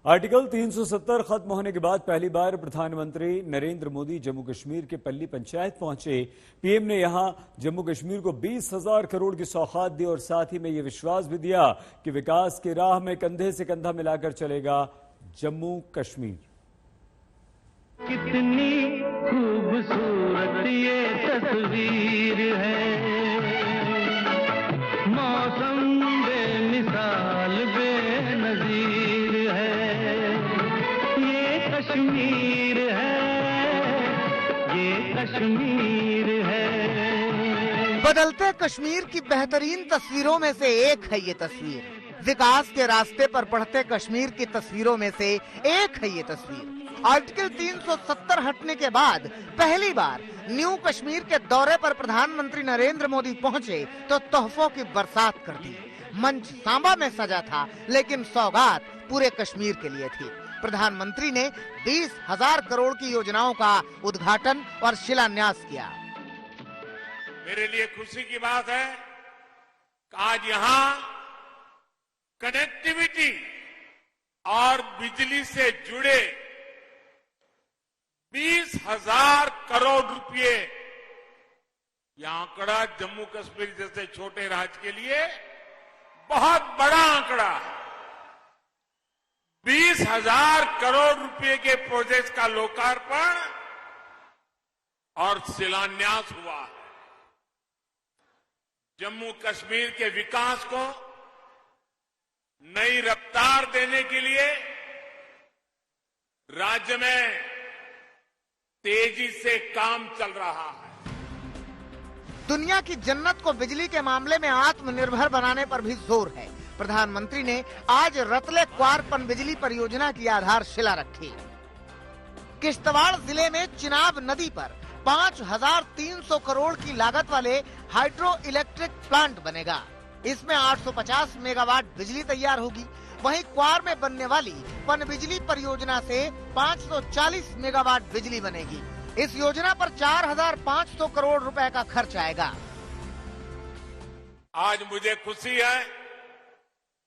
Article 370 खत्म होने के बाद पहली बार प्रधानमंत्री नरेंद्र मोदी जम्मू कश्मीर के पल्ली पंचायत पहुंचे। पीएम ने यहां जम्मू कश्मीर को 20,000 करोड़ की सौगात दी और साथ ही में यह विश्वास भी दिया कि विकास की राह में कंधे से कंधा मिलाकर चलेगा जम्मू कश्मीर। कितनी खूबसूरत ये तस्वीर है, मौसम बेमिसाल बेनजीर है, ये कश्मीर है, ये कश्मीर है। बदलते कश्मीर की बेहतरीन तस्वीरों में से एक है ये तस्वीर। विकास के रास्ते पर बढ़ते कश्मीर की तस्वीरों में से एक है ये तस्वीर। आर्टिकल 370 हटने के बाद पहली बार न्यू कश्मीर के दौरे पर प्रधानमंत्री नरेंद्र मोदी पहुंचे तो तोहफों की बरसात कर दी। मंच सांबा में सजा था, लेकिन सौगात पूरे कश्मीर के लिए थी। प्रधानमंत्री ने 20,000 करोड़ की योजनाओं का उद्घाटन और शिलान्यास किया। मेरे लिए खुशी की बात है कि आज यहाँ कनेक्टिविटी और बिजली से जुड़े 20,000 करोड़ रुपए, यह आंकड़ा जम्मू कश्मीर जैसे छोटे राज्य के लिए बहुत बड़ा आंकड़ा है। 20,000 करोड़ रुपए के प्रोजेक्ट का लोकार्पण और शिलान्यास हुआ है। जम्मू कश्मीर के विकास को नई रफ्तार देने के लिए राज्य में तेजी से काम चल रहा है। दुनिया की जन्नत को बिजली के मामले में आत्मनिर्भर बनाने पर भी जोर है। प्रधानमंत्री ने आज रतले क्वार पनबिजली परियोजना की आधारशिला रखी। किश्तवाड़ जिले में चिनाब नदी पर 5,300 करोड़ की लागत वाले हाइड्रो इलेक्ट्रिक प्लांट बनेगा। इसमें 850 मेगावाट बिजली तैयार होगी। वहीं क्वार में बनने वाली पनबिजली परियोजना से 540 मेगावाट बिजली बनेगी। इस योजना पर 4,500 करोड़ रुपए का खर्च आएगा। आज मुझे खुशी है,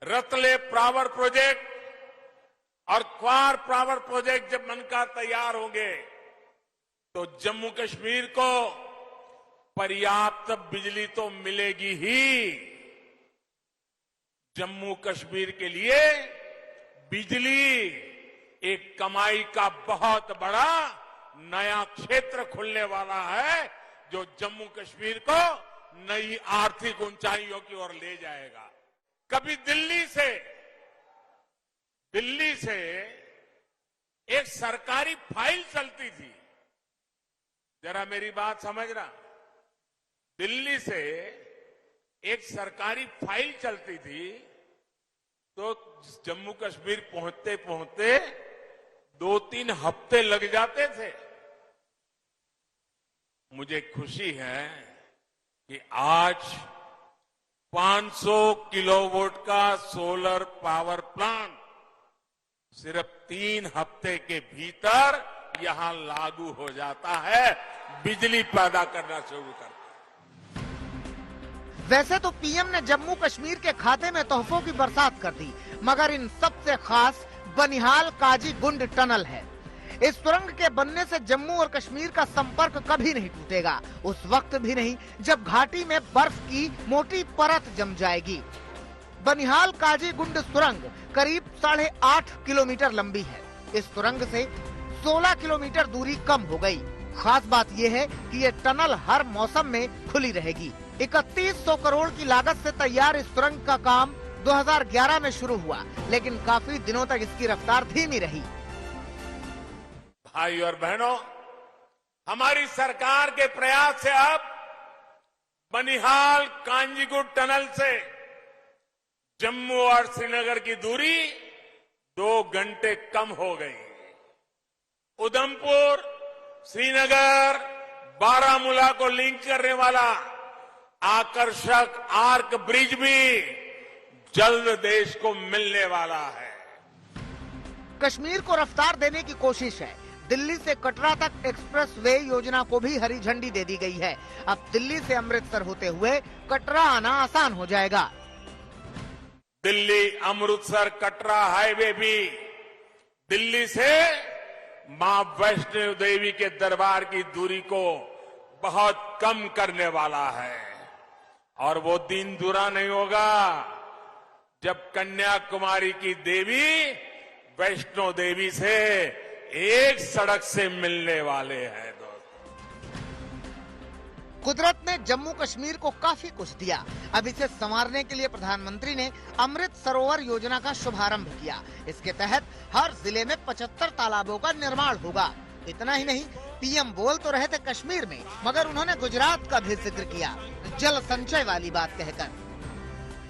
रतले पावर प्रोजेक्ट और क्वार पावर प्रोजेक्ट जब बनकर तैयार होंगे तो जम्मू कश्मीर को पर्याप्त बिजली तो मिलेगी ही। जम्मू कश्मीर के लिए बिजली एक कमाई का बहुत बड़ा नया क्षेत्र खुलने वाला है, जो जम्मू कश्मीर को नई आर्थिक ऊंचाइयों की ओर ले जाएगा। कभी दिल्ली से एक सरकारी फाइल चलती थी, जरा मेरी बात समझना। दिल्ली से एक सरकारी फाइल चलती थी तो जम्मू कश्मीर पहुंचते पहुंचते 2-3 हफ्ते लग जाते थे। मुझे खुशी है कि आज 500 किलोवाट का सोलर पावर प्लांट सिर्फ 3 हफ्ते के भीतर यहां लागू हो जाता है, बिजली पैदा करना शुरू करता है। वैसे तो पीएम ने जम्मू कश्मीर के खाते में तोहफों की बरसात कर दी, मगर इन सबसे खास बनिहाल काजी गुंड टनल है। इस सुरंग के बनने से जम्मू और कश्मीर का संपर्क कभी नहीं टूटेगा, उस वक्त भी नहीं जब घाटी में बर्फ की मोटी परत जम जाएगी। बनिहाल काजी गुंड सुरंग करीब 8.5 किलोमीटर लंबी है। इस सुरंग से 16 किलोमीटर दूरी कम हो गई। खास बात यह है कि ये टनल हर मौसम में खुली रहेगी। 3100 करोड़ की लागत से तैयार इस सुरंग का काम 2011 में शुरू हुआ, लेकिन काफी दिनों तक इसकी रफ्तार धीमी रही। भाई और बहनों, हमारी सरकार के प्रयास से अब बनिहाल कांजीगुंड टनल से जम्मू और श्रीनगर की दूरी 2 घंटे कम हो गई। उधमपुर, श्रीनगर, बारामूला को लिंक करने वाला आकर्षक आर्क ब्रिज भी जल्द देश को मिलने वाला है। कश्मीर को रफ्तार देने की कोशिश है। दिल्ली से कटरा तक एक्सप्रेस वे योजना को भी हरी झंडी दे दी गई है। अब दिल्ली से अमृतसर होते हुए कटरा आना आसान हो जाएगा। दिल्ली अमृतसर कटरा हाईवे भी दिल्ली से मां वैष्णो देवी के दरबार की दूरी को बहुत कम करने वाला है। और वो दिन दूरा नहीं होगा जब कन्याकुमारी की देवी वैष्णो देवी से एक सड़क से मिलने वाले हैं। कुदरत ने जम्मू कश्मीर को काफी कुछ दिया। अब इसे संवारने के लिए प्रधानमंत्री ने अमृत सरोवर योजना का शुभारंभ किया। इसके तहत हर जिले में 75 तालाबों का निर्माण होगा। इतना ही नहीं, पीएम बोल तो रहे थे कश्मीर में, मगर उन्होंने गुजरात का भी जिक्र किया, जल संचय वाली बात कहकर।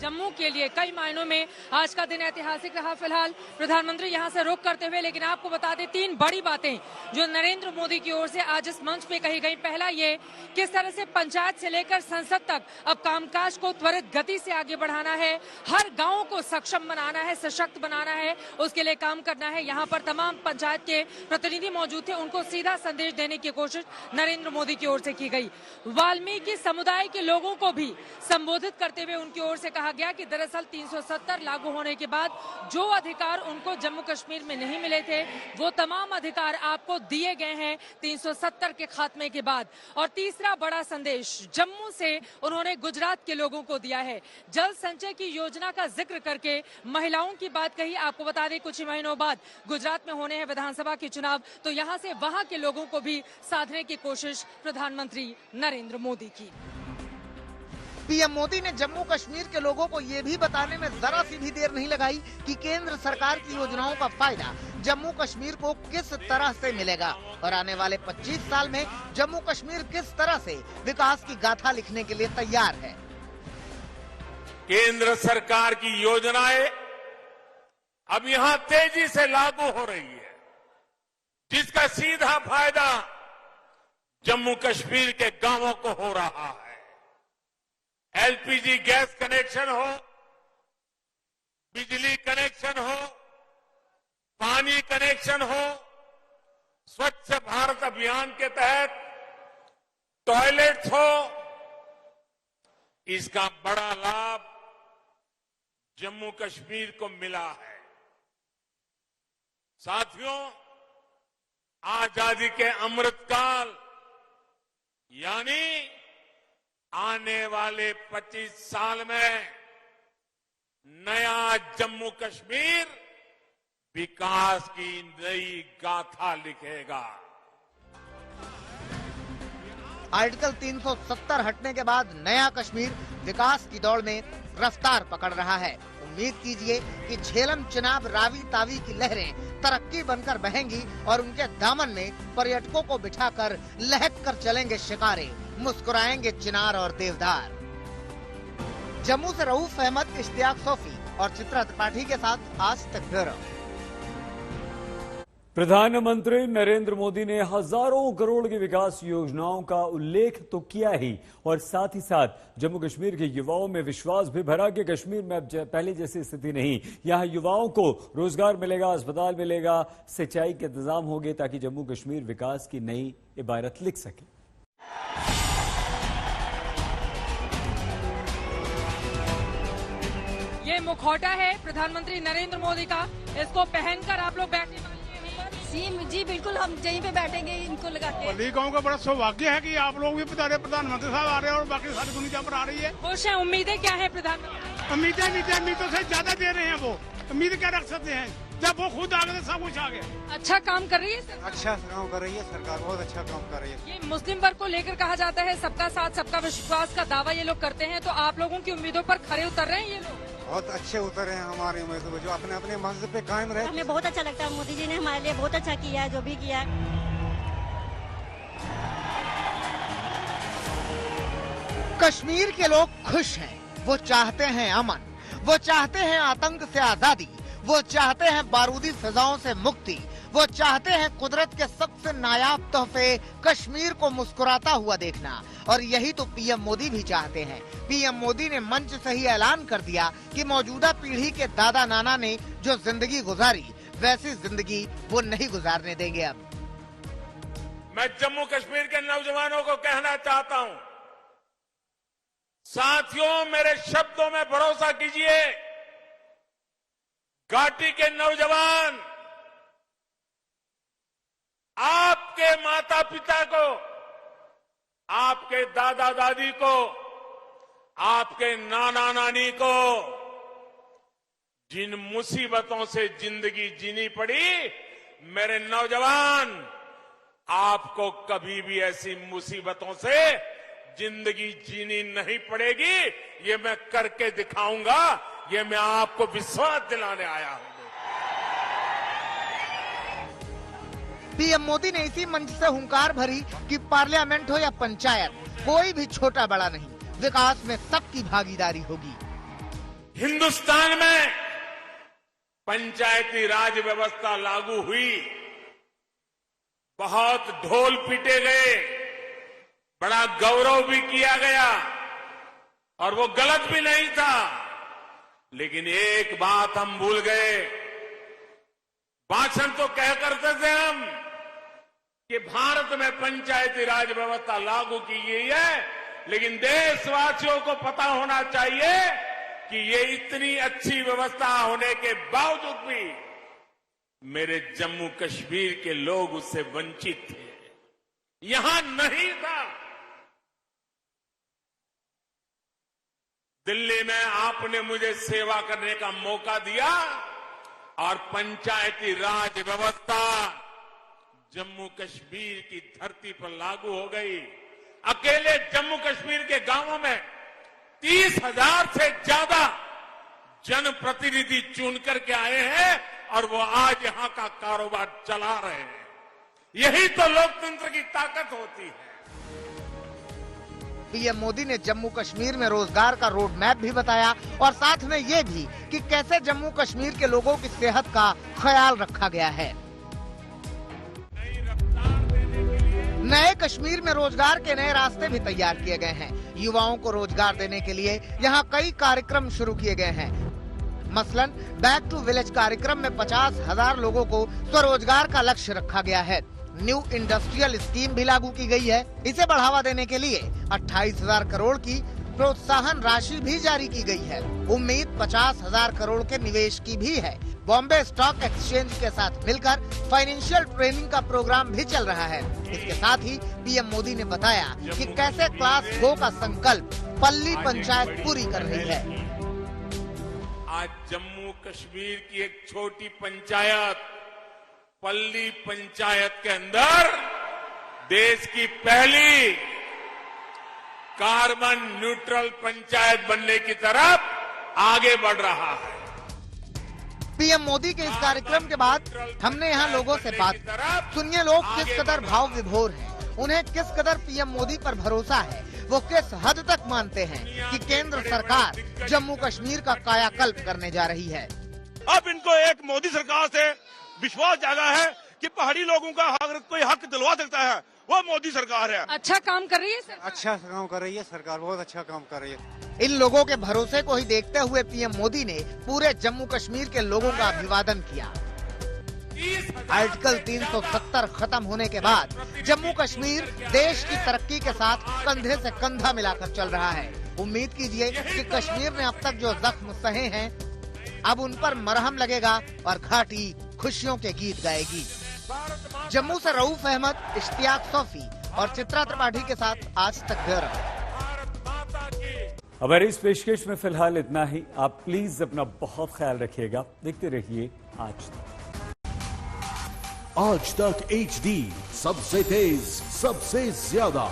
जम्मू के लिए कई मायनों में आज का दिन ऐतिहासिक रहा। फिलहाल प्रधानमंत्री यहां से रुख करते हुए, लेकिन आपको बता दें 3 बड़ी बातें जो नरेंद्र मोदी की ओर से आज इस मंच पे कही गई। पहला ये, किस तरह से पंचायत से लेकर संसद तक अब कामकाज को त्वरित गति से आगे बढ़ाना है, हर गांव को सक्षम बनाना है, सशक्त बनाना है, उसके लिए काम करना है। यहाँ पर तमाम पंचायत के प्रतिनिधि मौजूद थे, उनको सीधा संदेश देने की कोशिश नरेंद्र मोदी की ओर से की गई। वाल्मीकि समुदाय के लोगों को भी संबोधित करते हुए उनकी ओर से कहा गया कि दरअसल 370 लागू होने के बाद जो अधिकार उनको जम्मू कश्मीर में नहीं मिले थे, वो तमाम अधिकार आपको दिए गए हैं 370 के खात्मे के बाद। और तीसरा बड़ा संदेश जम्मू से उन्होंने गुजरात के लोगों को दिया है। जल संचय की योजना का जिक्र करके महिलाओं की बात कही। आपको बता दें कुछ ही महीनों बाद गुजरात में होने हैं विधानसभा के चुनाव, तो यहां से वहां के लोगों को भी साधने की कोशिश प्रधानमंत्री नरेंद्र मोदी की। पीएम मोदी ने जम्मू कश्मीर के लोगों को ये भी बताने में जरा सी भी देर नहीं लगाई कि केंद्र सरकार की योजनाओं का फायदा जम्मू कश्मीर को किस तरह से मिलेगा और आने वाले 25 साल में जम्मू कश्मीर किस तरह से विकास की गाथा लिखने के लिए तैयार है। केंद्र सरकार की योजनाएं अब यहां तेजी से लागू हो रही है, जिसका सीधा फायदा जम्मू कश्मीर के गांवों को हो रहा है। एलपीजी गैस कनेक्शन हो, बिजली कनेक्शन हो, पानी कनेक्शन हो, स्वच्छ भारत अभियान के तहत टॉयलेट्स हो, इसका बड़ा लाभ जम्मू कश्मीर को मिला है। साथियों, आजादी के अमृतकाल यानी आने वाले 25 साल में नया जम्मू कश्मीर विकास की नई गाथा लिखेगा। आर्टिकल 370 हटने के बाद नया कश्मीर विकास की दौड़ में रफ्तार पकड़ रहा है। उम्मीद कीजिए कि झेलम, चिनाब, रावी, तावी की लहरें तरक्की बनकर बहेंगी और उनके दामन में पर्यटकों को बिठाकर लहक कर चलेंगे शिकारे, मुस्कुराएंगे चिनार और देवदार। जम्मू से रऊफ अहमद, इश्तियाक सोफी और चित्रा त्रिपाठी के साथ आज तक ब्यूरो। प्रधानमंत्री नरेंद्र मोदी ने हजारों करोड़ की विकास योजनाओं का उल्लेख तो किया ही और साथ ही साथ जम्मू कश्मीर के युवाओं में विश्वास भी भरा कि कश्मीर में अब पहले जैसी स्थिति नहीं, यहां युवाओं को रोजगार मिलेगा, अस्पताल मिलेगा, सिंचाई के इंतजाम होंगे ताकि जम्मू कश्मीर विकास की नई इबारत लिख सके। ये मुखौटा है प्रधानमंत्री नरेंद्र मोदी का, इसको पहनकर आप लोग बैठने वाले जी बिल्कुल, हम यहीं पे बैठेंगे इनको लगा के। बल्ली गांव का बड़ा सौभाग्य है कि आप लोग भी बता रहे, प्रधानमंत्री साहब आ रहे हैं और बाकी सारी दुनिया पर आ रही है। खुश हैं? उम्मीदें क्या है प्रधानमंत्री? उम्मीदों से ज्यादा दे रहे हैं वो। उम्मीद क्या रख सकते हैं, जब वो खुद आ गए सब कुछ आ गया। अच्छा काम कर रही है सरकार? अच्छा काम कर रही है सरकार, बहुत अच्छा काम कर रही है। ये मुस्लिम वर्ग को लेकर कहा जाता है सबका साथ सबका विश्वास का दावा ये लोग करते हैं, तो आप लोगों की उम्मीदों पर खरे उतर रहे हैं ये लोग? बहुत अच्छे उतरे हैं हमारी उम्मीदों जो अपने अपने मकसद पे कायम रहे। हमें बहुत अच्छा लगता है, मोदी जी ने हमारे लिए बहुत अच्छा किया है, जो भी किया है। कश्मीर के लोग खुश हैं, वो चाहते हैं अमन, वो चाहते हैं आतंक से आजादी, वो चाहते हैं बारूदी फिजाओं से मुक्ति, वो चाहते हैं कुदरत के सबसे नायाब तोहफे कश्मीर को मुस्कुराता हुआ देखना। और यही तो पीएम मोदी भी चाहते हैं। पीएम मोदी ने मंच से ही ऐलान कर दिया कि मौजूदा पीढ़ी के दादा नाना ने जो जिंदगी गुजारी, वैसी जिंदगी वो नहीं गुजारने देंगे। अब मैं जम्मू कश्मीर के नौजवानों को कहना चाहता हूं, साथियों मेरे शब्दों में भरोसा कीजिए। घाटी के नौजवान माता पिता को, आपके दादा दादी को, आपके नाना नानी को जिन मुसीबतों से जिंदगी जीनी पड़ी, मेरे नौजवान, आपको कभी भी ऐसी मुसीबतों से जिंदगी जीनी नहीं पड़ेगी। ये मैं करके दिखाऊंगा, ये मैं आपको विश्वास दिलाने आया हूं। पीएम मोदी ने इसी मंच से हुंकार भरी कि पार्लियामेंट हो या पंचायत, कोई भी छोटा बड़ा नहीं, विकास में सबकी भागीदारी होगी। हिंदुस्तान में पंचायती राज व्यवस्था लागू हुई, बहुत ढोल पीटे गए, बड़ा गौरव भी किया गया और वो गलत भी नहीं था। लेकिन एक बात हम भूल गए, भाषण तो कह करते थे हम कि भारत में पंचायती राज व्यवस्था लागू की गई है, लेकिन देशवासियों को पता होना चाहिए कि ये इतनी अच्छी व्यवस्था होने के बावजूद भी मेरे जम्मू कश्मीर के लोग उससे वंचित थे, यहां नहीं था। दिल्ली में आपने मुझे सेवा करने का मौका दिया और पंचायती राज व्यवस्था जम्मू कश्मीर की धरती पर लागू हो गई। अकेले जम्मू कश्मीर के गांवों में 30,000 से ज्यादा जनप्रतिनिधि चुन करके आए हैं और वो आज यहां का कारोबार चला रहे हैं। यही तो लोकतंत्र की ताकत होती है। पीएम मोदी ने जम्मू कश्मीर में रोजगार का रोड मैप भी बताया और साथ में ये भी कि कैसे जम्मू कश्मीर के लोगों की सेहत का ख्याल रखा गया है। नए कश्मीर में रोजगार के नए रास्ते भी तैयार किए गए हैं। युवाओं को रोजगार देने के लिए यहाँ कई कार्यक्रम शुरू किए गए हैं। मसलन बैक टू विलेज कार्यक्रम में 50,000 लोगों को स्वरोजगार का लक्ष्य रखा गया है। न्यू इंडस्ट्रियल स्कीम भी लागू की गई है। इसे बढ़ावा देने के लिए 28,000 करोड़ की प्रोत्साहन राशि भी जारी की गई है। उम्मीद 50,000 करोड़ के निवेश की भी है। बॉम्बे स्टॉक एक्सचेंज के साथ मिलकर फाइनेंशियल ट्रेनिंग का प्रोग्राम भी चल रहा है। इसके साथ ही पीएम मोदी ने बताया कि कैसे क्लास 2 का संकल्प पल्ली पंचायत पूरी कर रही है। आज जम्मू कश्मीर की एक छोटी पंचायत पल्ली पंचायत के अंदर देश की पहली कार्बन न्यूट्रल पंचायत बनने की तरफ आगे बढ़ रहा है। पीएम मोदी के इस कार्यक्रम के बाद हमने यहाँ लोगों से बात की। सुनिए लोग किस कदर भाव विभोर हैं, उन्हें किस कदर पीएम मोदी पर भरोसा है, वो किस हद तक मानते हैं कि केंद्र सरकार जम्मू कश्मीर का कायाकल्प करने जा रही है। अब इनको एक मोदी सरकार से विश्वास जागा है कि पहाड़ी लोगों का अगर कोई हक दिलवा सकता है वो मोदी सरकार है। अच्छा काम कर रही है सरकार। अच्छा काम कर रही है सरकार, बहुत अच्छा काम कर रही है। इन लोगों के भरोसे को ही देखते हुए पीएम मोदी ने पूरे जम्मू कश्मीर के लोगों का अभिवादन किया। आर्टिकल 370 खत्म होने के बाद जम्मू कश्मीर देश की तरक्की के साथ कंधे से कंधा मिलाकर चल रहा है। उम्मीद कीजिए कि कश्मीर ने अब तक जो जख्म सहे हैं अब उन पर मरहम लगेगा और घाटी खुशियों के गीत गाएगी। जम्मू से रऊफ अहमद, इश्तियाक सोफी और चित्रा त्रिपाठी के साथ आज तक ब्यूरो। हमारी इस पेशकश में फिलहाल इतना ही। आप प्लीज अपना बहुत ख्याल रखिएगा। देखते रहिए आज तक HD, सबसे तेज सबसे ज्यादा।